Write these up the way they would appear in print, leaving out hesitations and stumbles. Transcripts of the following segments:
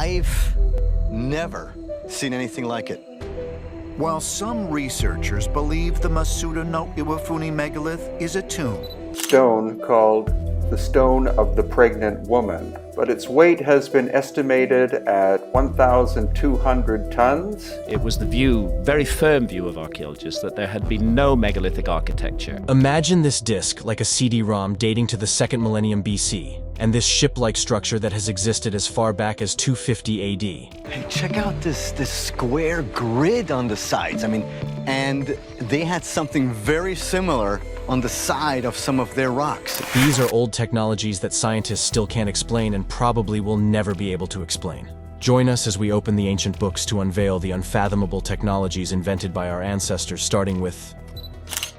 I've never seen anything like it. While some researchers believe the Massuda no Iwafuni megalith is a tomb. Stone called the Stone of the Pregnant Woman, but its weight has been estimated at 1,200 tons. It was the view, very firm view of archaeologists, that there had been no megalithic architecture. Imagine this disc like a CD-ROM dating to the 2nd millennium BC, and this ship-like structure that has existed as far back as 250 AD. Hey, check out this square grid on the sides. I mean, and they had something very similar on the side of some of their rocks. These are old technologies that scientists still can't explain and probably will never be able to explain. Join us as we open the ancient books to unveil the unfathomable technologies invented by our ancestors, starting with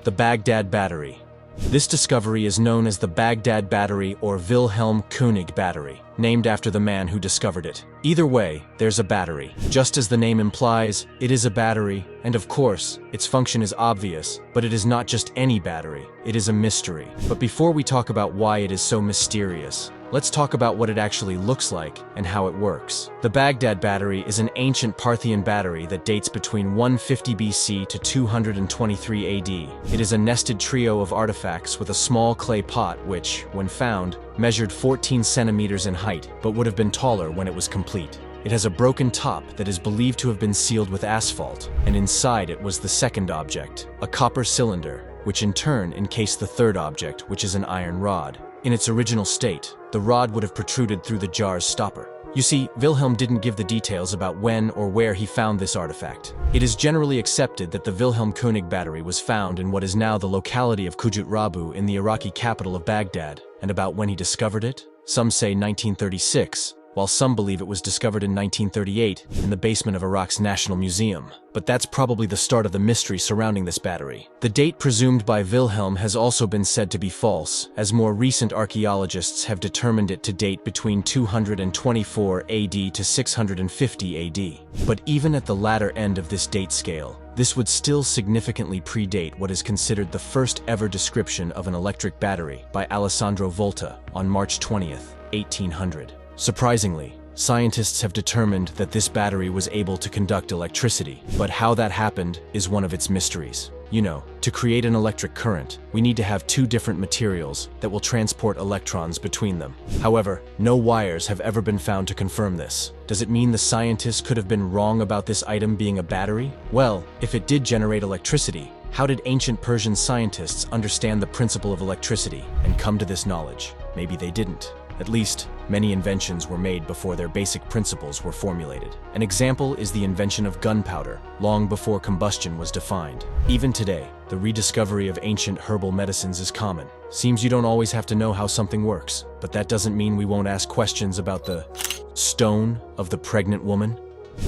the Baghdad Battery. This discovery is known as the Baghdad Battery or Wilhelm König Battery, named after the man who discovered it. Either way, there's a battery. Just as the name implies, it is a battery, and of course, its function is obvious, but it is not just any battery, it is a mystery. But before we talk about why it is so mysterious, let's talk about what it actually looks like and how it works. The Baghdad Battery is an ancient Parthian battery that dates between 150 BC to 223 AD. It is a nested trio of artifacts with a small clay pot which, when found, measured 14 centimeters in height, but would have been taller when it was complete. It has a broken top that is believed to have been sealed with asphalt, and inside it was the second object, a copper cylinder, which in turn encased the third object, which is an iron rod. In its original state, the rod would have protruded through the jar's stopper. You see, Wilhelm didn't give the details about when or where he found this artifact. It is generally accepted that the Wilhelm König battery was found in what is now the locality of Kujut Rabu in the Iraqi capital of Baghdad. And about when he discovered it? Some say 1936, while some believe it was discovered in 1938 in the basement of Iraq's National Museum. But that's probably the start of the mystery surrounding this battery. The date presumed by Wilhelm has also been said to be false, as more recent archaeologists have determined it to date between 224 AD to 650 AD. But even at the latter end of this date scale, this would still significantly predate what is considered the first ever description of an electric battery by Alessandro Volta on March 20th, 1800. Surprisingly, scientists have determined that this battery was able to conduct electricity, but how that happened is one of its mysteries. You know, to create an electric current, we need to have two different materials that will transport electrons between them. However, no wires have ever been found to confirm this. Does it mean the scientists could have been wrong about this item being a battery? Well, if it did generate electricity, how did ancient Persian scientists understand the principle of electricity and come to this knowledge? Maybe they didn't. At least, many inventions were made before their basic principles were formulated. An example is the invention of gunpowder, long before combustion was defined. Even today, the rediscovery of ancient herbal medicines is common. Seems you don't always have to know how something works, but that doesn't mean we won't ask questions about the Stone of the Pregnant Woman.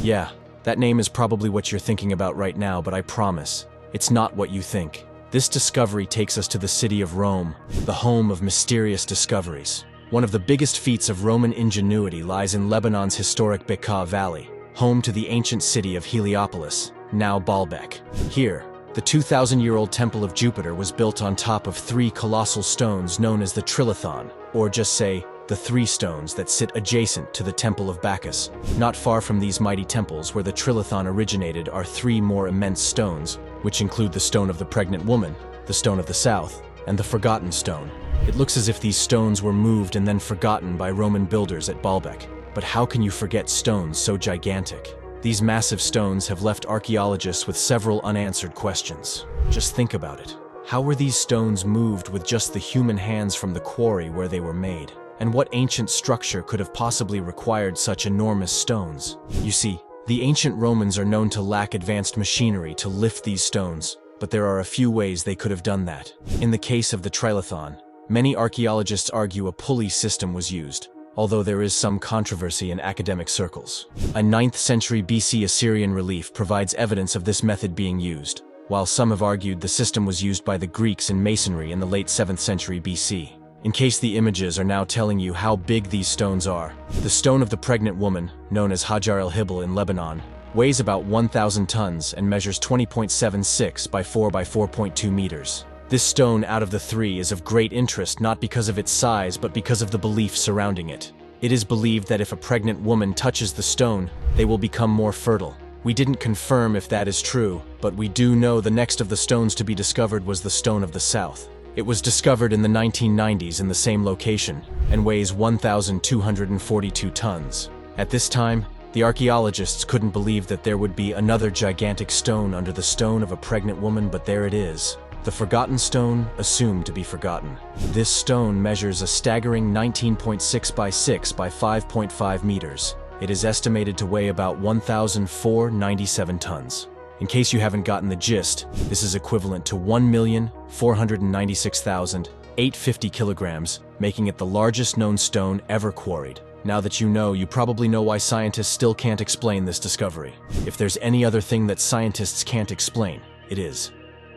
Yeah, that name is probably what you're thinking about right now, but I promise, it's not what you think. This discovery takes us to the city of Rome, the home of mysterious discoveries. One of the biggest feats of Roman ingenuity lies in Lebanon's historic Bekaa Valley, home to the ancient city of Heliopolis, now Baalbek. Here, the 2,000-year-old Temple of Jupiter was built on top of three colossal stones known as the Trilithon, or just say, the three stones that sit adjacent to the Temple of Bacchus. Not far from these mighty temples where the Trilithon originated are three more immense stones, which include the Stone of the Pregnant Woman, the Stone of the South, and the Forgotten Stone. It looks as if these stones were moved and then forgotten by Roman builders at Baalbek. But how can you forget stones so gigantic? These massive stones have left archaeologists with several unanswered questions. Just think about it. How were these stones moved with just the human hands from the quarry where they were made? And what ancient structure could have possibly required such enormous stones? You see, the ancient Romans are known to lack advanced machinery to lift these stones, but there are a few ways they could have done that. In the case of the Trilithon, many archaeologists argue a pulley system was used, although there is some controversy in academic circles. A 9th century BC Assyrian relief provides evidence of this method being used, while some have argued the system was used by the Greeks in masonry in the late 7th century BC. In case the images are now telling you how big these stones are, the Stone of the Pregnant Woman, known as Hajar el-Hibal in Lebanon, weighs about 1,000 tons and measures 20.76 by 4 by 4.2 meters. This stone out of the three is of great interest not because of its size but because of the belief surrounding it. It is believed that if a pregnant woman touches the stone, they will become more fertile. We didn't confirm if that is true, but we do know the next of the stones to be discovered was the Stone of the South. It was discovered in the 1990s in the same location and weighs 1,242 tons. At this time, the archaeologists couldn't believe that there would be another gigantic stone under the stone of a pregnant woman, but there it is. The forgotten stone, assumed to be forgotten. This stone measures a staggering 19.6 by 6 by 5.5 meters. It is estimated to weigh about 1,497 tons. In case you haven't gotten the gist, this is equivalent to 1,496,850 kilograms, making it the largest known stone ever quarried. Now that you probably know why scientists still can't explain this discovery. If there's any other thing that scientists can't explain, it is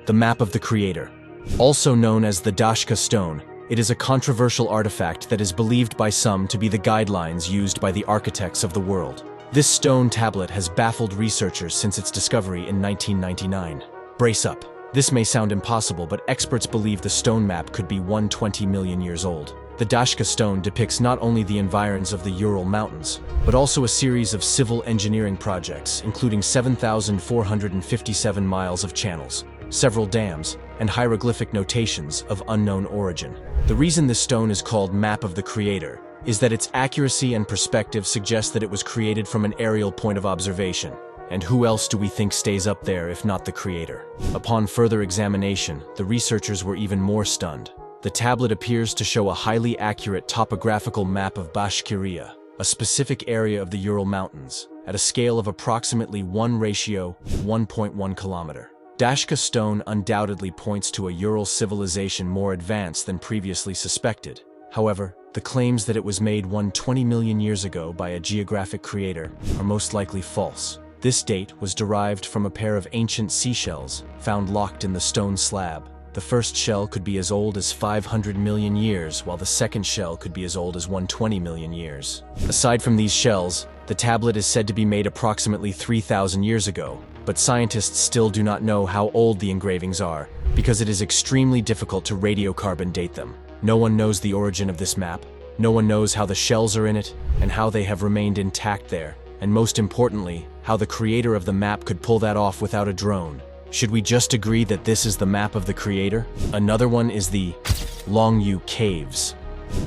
the map of the Creator. Also known as the Dashka stone, it is a controversial artifact that is believed by some to be the guidelines used by the architects of the world. This stone tablet has baffled researchers since its discovery in 1999. Brace up. This may sound impossible, but experts believe the stone map could be 120 million years old. The Dashka stone depicts not only the environs of the Ural Mountains, but also a series of civil engineering projects, including 7,457 miles of channels, several dams, and hieroglyphic notations of unknown origin. The reason this stone is called Map of the Creator is that its accuracy and perspective suggest that it was created from an aerial point of observation. And who else do we think stays up there if not the Creator? Upon further examination, the researchers were even more stunned. The tablet appears to show a highly accurate topographical map of Bashkiria, a specific area of the Ural Mountains, at a scale of approximately 1:1.1 kilometer. Dashka stone undoubtedly points to a Ural civilization more advanced than previously suspected. However, the claims that it was made 120 million years ago by a geographic creator are most likely false. This date was derived from a pair of ancient seashells found locked in the stone slab. The first shell could be as old as 500 million years, while the second shell could be as old as 120 million years. Aside from these shells, the tablet is said to be made approximately 3,000 years ago, but scientists still do not know how old the engravings are, because it is extremely difficult to radiocarbon date them. No one knows the origin of this map, no one knows how the shells are in it, and how they have remained intact there, and most importantly, how the creator of the map could pull that off without a drone. Should we just agree that this is the map of the Creator? Another one is the Longu Caves.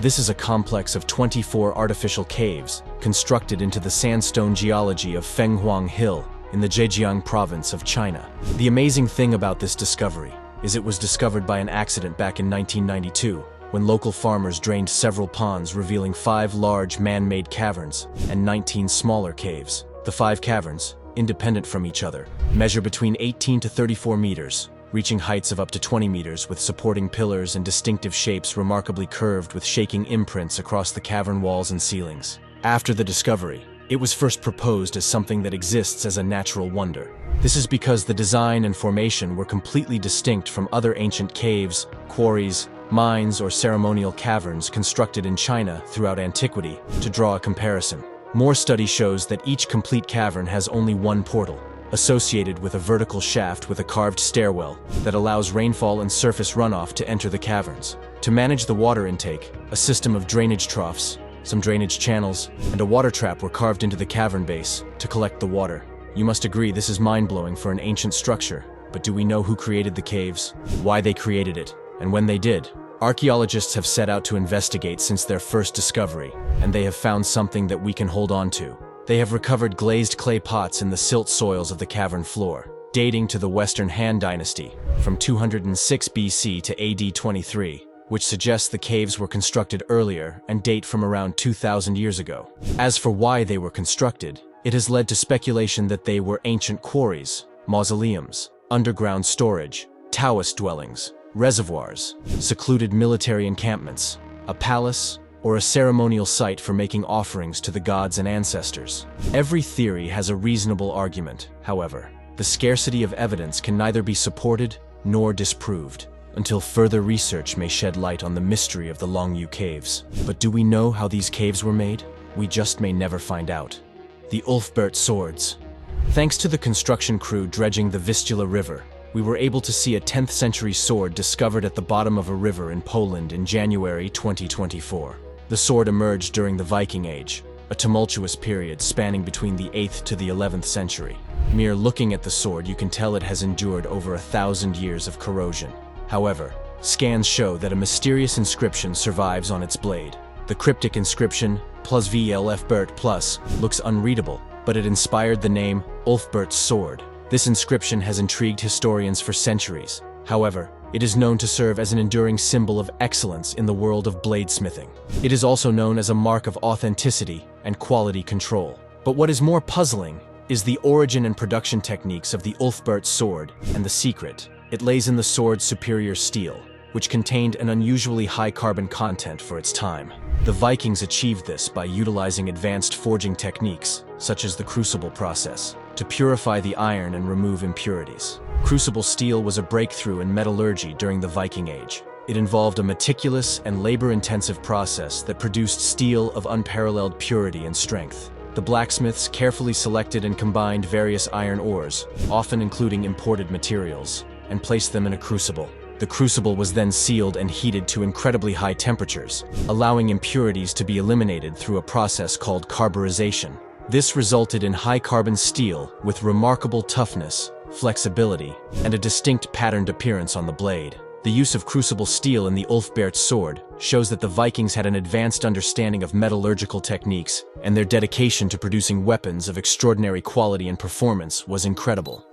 This is a complex of 24 artificial caves constructed into the sandstone geology of Fenghuang Hill in the Zhejiang province of China. The amazing thing about this discovery is it was discovered by an accident back in 1992, when local farmers drained several ponds, revealing 5 large man-made caverns and 19 smaller caves. The 5 caverns, independent from each other, measure between 18 to 34 meters, reaching heights of up to 20 meters with supporting pillars and distinctive shapes remarkably curved with shaking imprints across the cavern walls and ceilings. After the discovery, it was first proposed as something that exists as a natural wonder. This is because the design and formation were completely distinct from other ancient caves, quarries, mines, or ceremonial caverns constructed in China throughout antiquity. To draw a comparison, more study shows that each complete cavern has only one portal, associated with a vertical shaft with a carved stairwell that allows rainfall and surface runoff to enter the caverns. To manage the water intake, a system of drainage troughs, some drainage channels, and a water trap were carved into the cavern base to collect the water. You must agree this is mind-blowing for an ancient structure, but do we know who created the caves, why they created it, and when they did? Archaeologists have set out to investigate since their first discovery, and they have found something that we can hold on to. They have recovered glazed clay pots in the silt soils of the cavern floor, dating to the Western Han Dynasty, from 206 BC to AD 23, which suggests the caves were constructed earlier and date from around 2,000 years ago. As for why they were constructed, it has led to speculation that they were ancient quarries, mausoleums, underground storage, Taoist dwellings, reservoirs, secluded military encampments, a palace, or a ceremonial site for making offerings to the gods and ancestors. Every theory has a reasonable argument, however. The scarcity of evidence can neither be supported nor disproved, until further research may shed light on the mystery of the Longu Caves. But do we know how these caves were made? We just may never find out. The Ulfberht swords. Thanks to the construction crew dredging the Vistula River, we were able to see a 10th century sword discovered at the bottom of a river in Poland in January 2024. The sword emerged during the Viking Age, a tumultuous period spanning between the 8th to the 11th century. Mere looking at the sword, you can tell it has endured over 1,000 years of corrosion. However, scans show that a mysterious inscription survives on its blade. The cryptic inscription, +Viking Ulfberht+, looks unreadable, but it inspired the name Ulfberht's sword. This inscription has intrigued historians for centuries. However, it is known to serve as an enduring symbol of excellence in the world of bladesmithing. It is also known as a mark of authenticity and quality control. But what is more puzzling is the origin and production techniques of the Ulfberht sword, and the secret. It lays in the sword's superior steel, which contained an unusually high carbon content for its time. The Vikings achieved this by utilizing advanced forging techniques, such as the crucible process, to purify the iron and remove impurities. Crucible steel was a breakthrough in metallurgy during the Viking Age. It involved a meticulous and labor-intensive process that produced steel of unparalleled purity and strength. The blacksmiths carefully selected and combined various iron ores, often including imported materials, and placed them in a crucible. The crucible was then sealed and heated to incredibly high temperatures, allowing impurities to be eliminated through a process called carburization. This resulted in high-carbon steel with remarkable toughness, flexibility, and a distinct patterned appearance on the blade. The use of crucible steel in the Ulfberht sword shows that the Vikings had an advanced understanding of metallurgical techniques, and their dedication to producing weapons of extraordinary quality and performance was incredible.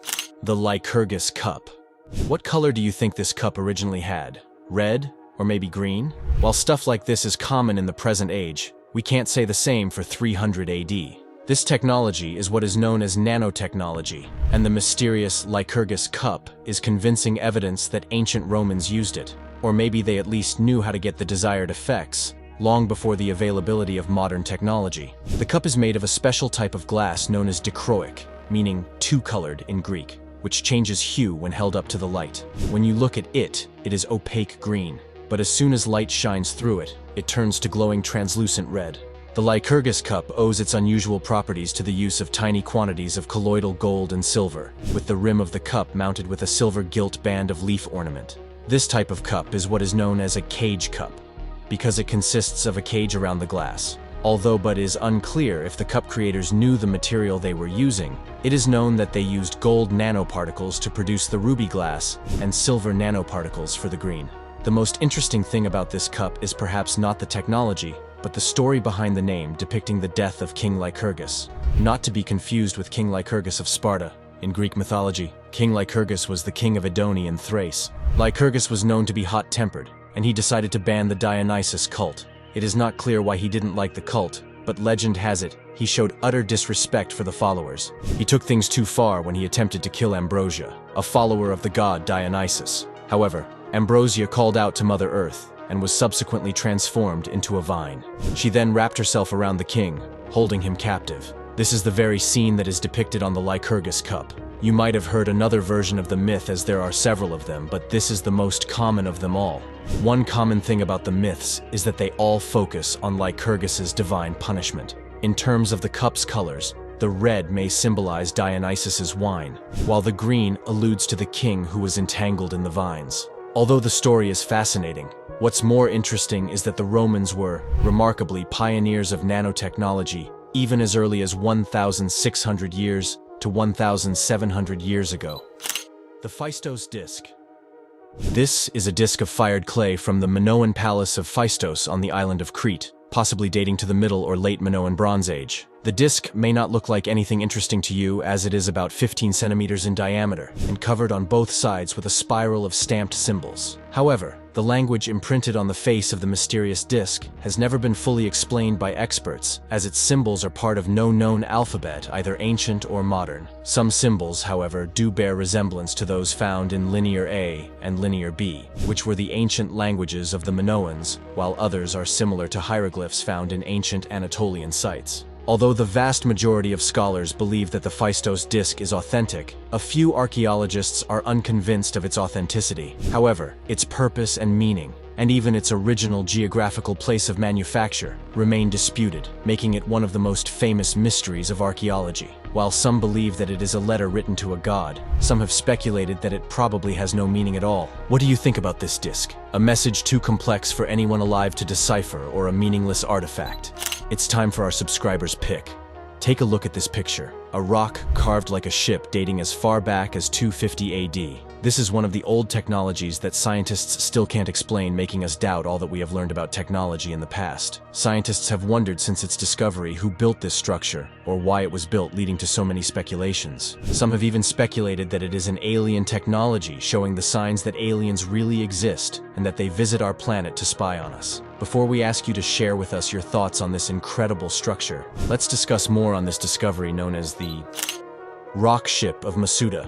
The Lycurgus cup. What color do you think this cup originally had? Red? Or maybe green? While stuff like this is common in the present age, we can't say the same for 300 AD. This technology is what is known as nanotechnology, and the mysterious Lycurgus cup is convincing evidence that ancient Romans used it, or maybe they at least knew how to get the desired effects, long before the availability of modern technology. The cup is made of a special type of glass known as dichroic, meaning two-colored in Greek, which changes hue when held up to the light. When you look at it, it is opaque green, but as soon as light shines through it, it turns to glowing translucent red. The Lycurgus cup owes its unusual properties to the use of tiny quantities of colloidal gold and silver, with the rim of the cup mounted with a silver gilt band of leaf ornament. This type of cup is what is known as a cage cup, because it consists of a cage around the glass. Although it is unclear if the cup creators knew the material they were using, it is known that they used gold nanoparticles to produce the ruby glass and silver nanoparticles for the green. The most interesting thing about this cup is perhaps not the technology, but the story behind the name depicting the death of King Lycurgus. Not to be confused with King Lycurgus of Sparta. In Greek mythology, King Lycurgus was the king of Edonia and Thrace. Lycurgus was known to be hot-tempered, and he decided to ban the Dionysus cult. It is not clear why he didn't like the cult, but legend has it, he showed utter disrespect for the followers. He took things too far when he attempted to kill Ambrosia, a follower of the god Dionysus. However, Ambrosia called out to Mother Earth, and was subsequently transformed into a vine. She then wrapped herself around the king, holding him captive. This is the very scene that is depicted on the Lycurgus cup. You might have heard another version of the myth, as there are several of them, but this is the most common of them all. One common thing about the myths is that they all focus on Lycurgus's divine punishment. In terms of the cup's colors, the red may symbolize Dionysus's wine, while the green alludes to the king who was entangled in the vines. Although the story is fascinating, what's more interesting is that the Romans were, remarkably, pioneers of nanotechnology, even as early as 1,600 years to 1,700 years ago. The Phaistos disc. This is a disc of fired clay from the Minoan palace of Phaistos on the island of Crete, possibly dating to the Middle or Late Minoan Bronze Age. The disc may not look like anything interesting to you, as it is about 15 centimeters in diameter and covered on both sides with a spiral of stamped symbols. However, the language imprinted on the face of the mysterious disc has never been fully explained by experts, as its symbols are part of no known alphabet, either ancient or modern. Some symbols, however, do bear resemblance to those found in Linear A and Linear B, which were the ancient languages of the Minoans, while others are similar to hieroglyphs found in ancient Anatolian sites. Although the vast majority of scholars believe that the Phaistos disc is authentic, a few archaeologists are unconvinced of its authenticity. However, its purpose and meaning, and even its original geographical place of manufacture, remain disputed, making it one of the most famous mysteries of archaeology. While some believe that it is a letter written to a god, some have speculated that it probably has no meaning at all. What do you think about this disc? A message too complex for anyone alive to decipher, or a meaningless artifact? It's time for our subscribers' pick. Take a look at this picture. A rock carved like a ship dating as far back as 250 AD. This is one of the old technologies that scientists still can't explain, making us doubt all that we have learned about technology in the past. Scientists have wondered since its discovery who built this structure, or why it was built, leading to so many speculations. Some have even speculated that it is an alien technology, showing the signs that aliens really exist, and that they visit our planet to spy on us. Before we ask you to share with us your thoughts on this incredible structure, let's discuss more on this discovery known as the rock ship of Massuda.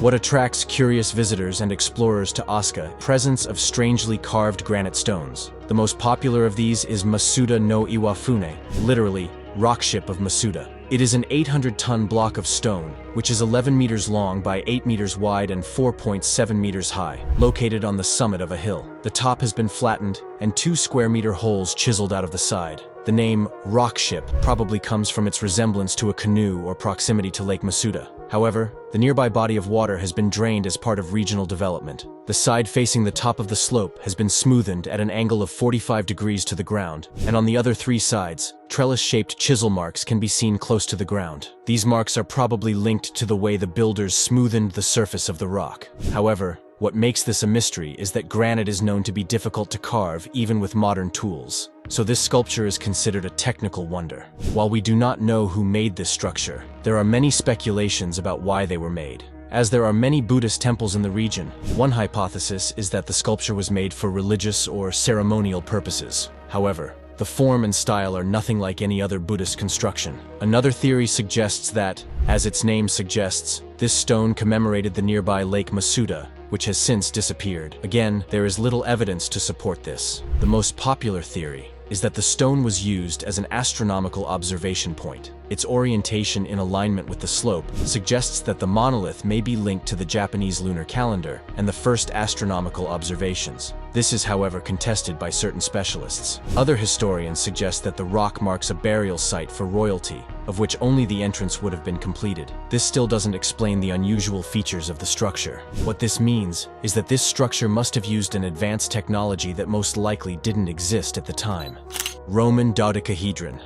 What attracts curious visitors and explorers to Osca? Presence of strangely carved granite stones. The most popular of these is Massuda no Iwafune, literally, rock ship of Massuda. It is an 800-ton block of stone, which is 11 meters long by 8 meters wide and 4.7 meters high, located on the summit of a hill. The top has been flattened and 2 square-meter holes chiseled out of the side. The name rock ship probably comes from its resemblance to a canoe or proximity to Lake Massuda. However, the nearby body of water has been drained as part of regional development. The side facing the top of the slope has been smoothened at an angle of 45 degrees to the ground, and on the other 3 sides, trellis-shaped chisel marks can be seen close to the ground. These marks are probably linked to the way the builders smoothened the surface of the rock. However, what makes this a mystery is that granite is known to be difficult to carve even with modern tools. So this sculpture is considered a technical wonder. While we do not know who made this structure, there are many speculations about why they were made. As there are many Buddhist temples in the region, one hypothesis is that the sculpture was made for religious or ceremonial purposes. However, the form and style are nothing like any other Buddhist construction. Another theory suggests that, as its name suggests, this stone commemorated the nearby Lake Massuda, which has since disappeared. Again, there is little evidence to support this. The most popular theory is that the stone was used as an astronomical observation point. Its orientation in alignment with the slope suggests that the monolith may be linked to the Japanese lunar calendar and the first astronomical observations. This is, however, contested by certain specialists. Other historians suggest that the rock marks a burial site for royalty, of which only the entrance would have been completed. This still doesn't explain the unusual features of the structure. What this means is that this structure must have used an advanced technology that most likely didn't exist at the time. Roman dodecahedron.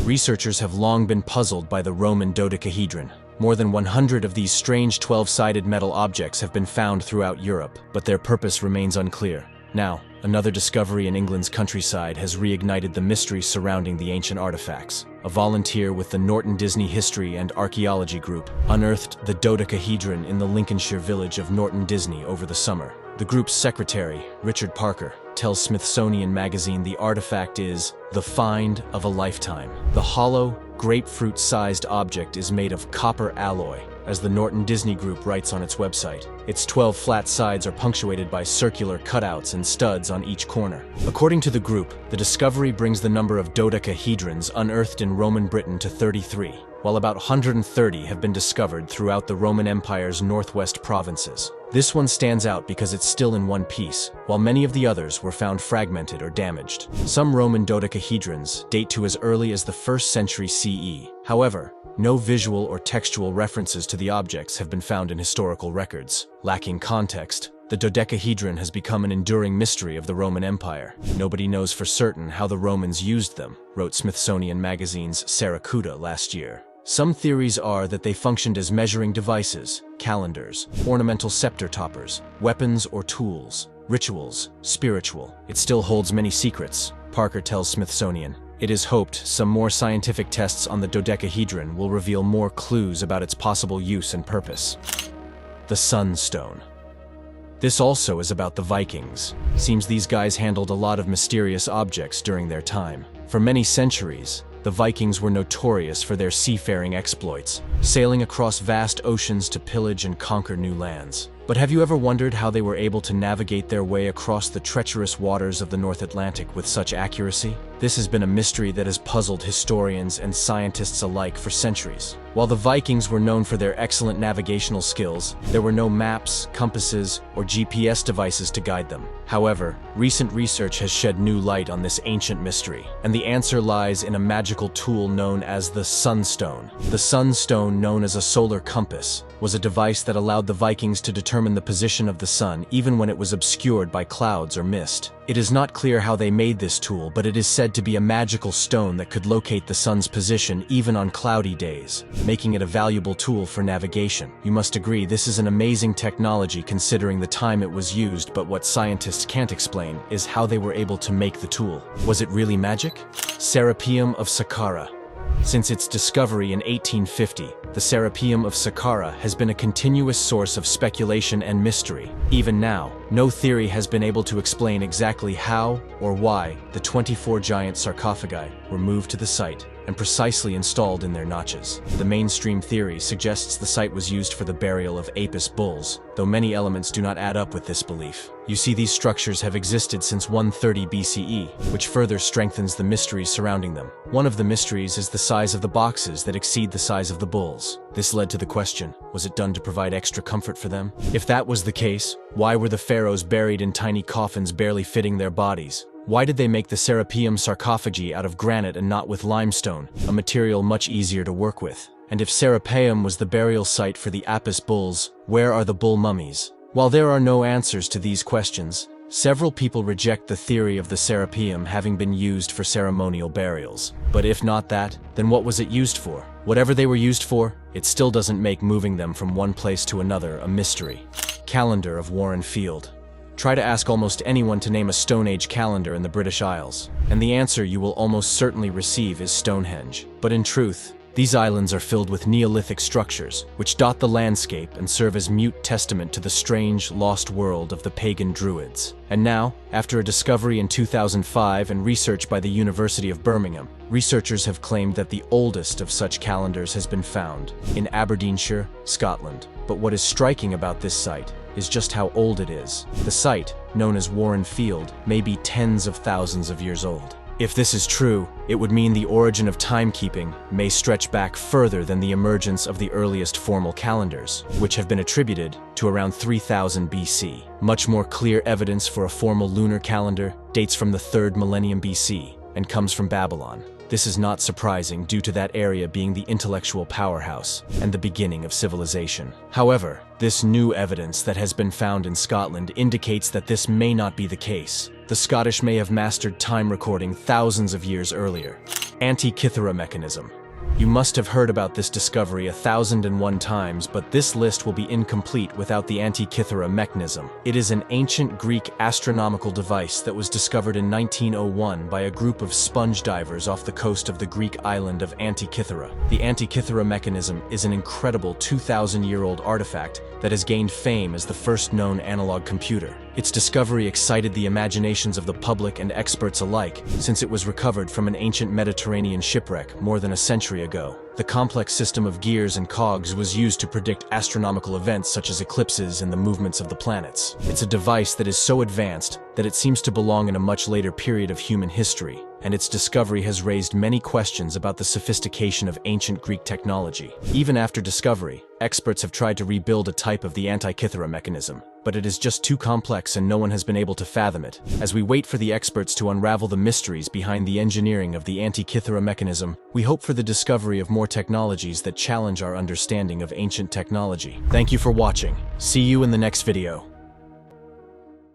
Researchers have long been puzzled by the Roman dodecahedron. More than 100 of these strange 12-sided metal objects have been found throughout Europe, but their purpose remains unclear. Now, another discovery in England's countryside has reignited the mystery surrounding the ancient artifacts. A volunteer with the Norton Disney History and Archaeology Group unearthed the dodecahedron in the Lincolnshire village of Norton Disney over the summer. The group's secretary, Richard Parker, tells Smithsonian Magazine the artifact is the find of a lifetime. The hollow, grapefruit-sized object is made of copper alloy, as the Norton Disney Group writes on its website. Its 12 flat sides are punctuated by circular cutouts and studs on each corner. According to the group, the discovery brings the number of dodecahedrons unearthed in Roman Britain to 33, while about 130 have been discovered throughout the Roman Empire's northwest provinces. This one stands out because it's still in one piece, while many of the others were found fragmented or damaged. Some Roman dodecahedrons date to as early as the 1st century CE. However, no visual or textual references to the objects have been found in historical records. Lacking context, the dodecahedron has become an enduring mystery of the Roman Empire. Nobody knows for certain how the Romans used them, wrote Smithsonian Magazine's Serapeum last year. Some theories are that they functioned as measuring devices, calendars, ornamental scepter toppers, weapons or tools, rituals, spiritual. It still holds many secrets, Parker tells Smithsonian. It is hoped some more scientific tests on the dodecahedron will reveal more clues about its possible use and purpose. The sunstone. This also is about the Vikings. Seems these guys handled a lot of mysterious objects during their time. For many centuries, the Vikings were notorious for their seafaring exploits, sailing across vast oceans to pillage and conquer new lands. But have you ever wondered how they were able to navigate their way across the treacherous waters of the North Atlantic with such accuracy? This has been a mystery that has puzzled historians and scientists alike for centuries. While the Vikings were known for their excellent navigational skills, there were no maps, compasses, or GPS devices to guide them. However, recent research has shed new light on this ancient mystery, and the answer lies in a magical tool known as the sunstone. The sunstone, known as a solar compass, was a device that allowed the Vikings to determine the position of the sun even when it was obscured by clouds or mist. It is not clear how they made this tool, but it is said to be a magical stone that could locate the sun's position even on cloudy days, making it a valuable tool for navigation. You must agree this is an amazing technology considering the time it was used, but what scientists can't explain is how they were able to make the tool. Was it really magic? Serapeum of Saqqara. Since its discovery in 1850, the Serapeum of Saqqara has been a continuous source of speculation and mystery. Even now, no theory has been able to explain exactly how or why the 24 giant sarcophagi were moved to the site and precisely installed in their notches. The mainstream theory suggests the site was used for the burial of Apis bulls, though many elements do not add up with this belief. You see, these structures have existed since 130 BCE, which further strengthens the mysteries surrounding them. One of the mysteries is the size of the boxes that exceed the size of the bulls. This led to the question, was it done to provide extra comfort for them? If that was the case, why were the pharaohs buried in tiny coffins barely fitting their bodies? Why did they make the Serapeum sarcophagi out of granite and not with limestone, a material much easier to work with? And if Serapeum was the burial site for the Apis bulls, where are the bull mummies? While there are no answers to these questions, several people reject the theory of the Serapeum having been used for ceremonial burials. But if not that, then what was it used for? Whatever they were used for, it still doesn't make moving them from one place to another a mystery. Calendar of Warren Field. Try to ask almost anyone to name a Stone Age calendar in the British Isles, and the answer you will almost certainly receive is Stonehenge. But in truth, these islands are filled with Neolithic structures, which dot the landscape and serve as mute testament to the strange, lost world of the pagan Druids. And now, after a discovery in 2005 and research by the University of Birmingham, researchers have claimed that the oldest of such calendars has been found in Aberdeenshire, Scotland. But what is striking about this site is just how old it is. The site, known as Warren Field, may be tens of thousands of years old. If this is true, it would mean the origin of timekeeping may stretch back further than the emergence of the earliest formal calendars, which have been attributed to around 3000 BC. Much more clear evidence for a formal lunar calendar dates from the 3rd millennium BC and comes from Babylon. This is not surprising due to that area being the intellectual powerhouse and the beginning of civilization. However, this new evidence that has been found in Scotland indicates that this may not be the case. The Scottish may have mastered time recording thousands of years earlier. Antikythera mechanism. You must have heard about this discovery 1001 times, but this list will be incomplete without the Antikythera mechanism. It is an ancient Greek astronomical device that was discovered in 1901 by a group of sponge divers off the coast of the Greek island of Antikythera. The Antikythera mechanism is an incredible 2,000-year-old artifact that has gained fame as the first known analog computer. Its discovery excited the imaginations of the public and experts alike, since it was recovered from an ancient Mediterranean shipwreck more than a century ago. The complex system of gears and cogs was used to predict astronomical events such as eclipses and the movements of the planets. It's a device that is so advanced that it seems to belong in a much later period of human history, and its discovery has raised many questions about the sophistication of ancient Greek technology. Even after discovery, experts have tried to rebuild a type of the Antikythera mechanism, but it is just too complex and no one has been able to fathom it. As we wait for the experts to unravel the mysteries behind the engineering of the Antikythera mechanism, we hope for the discovery of more technologies that challenge our understanding of ancient technology. Thank you for watching. See you in the next video.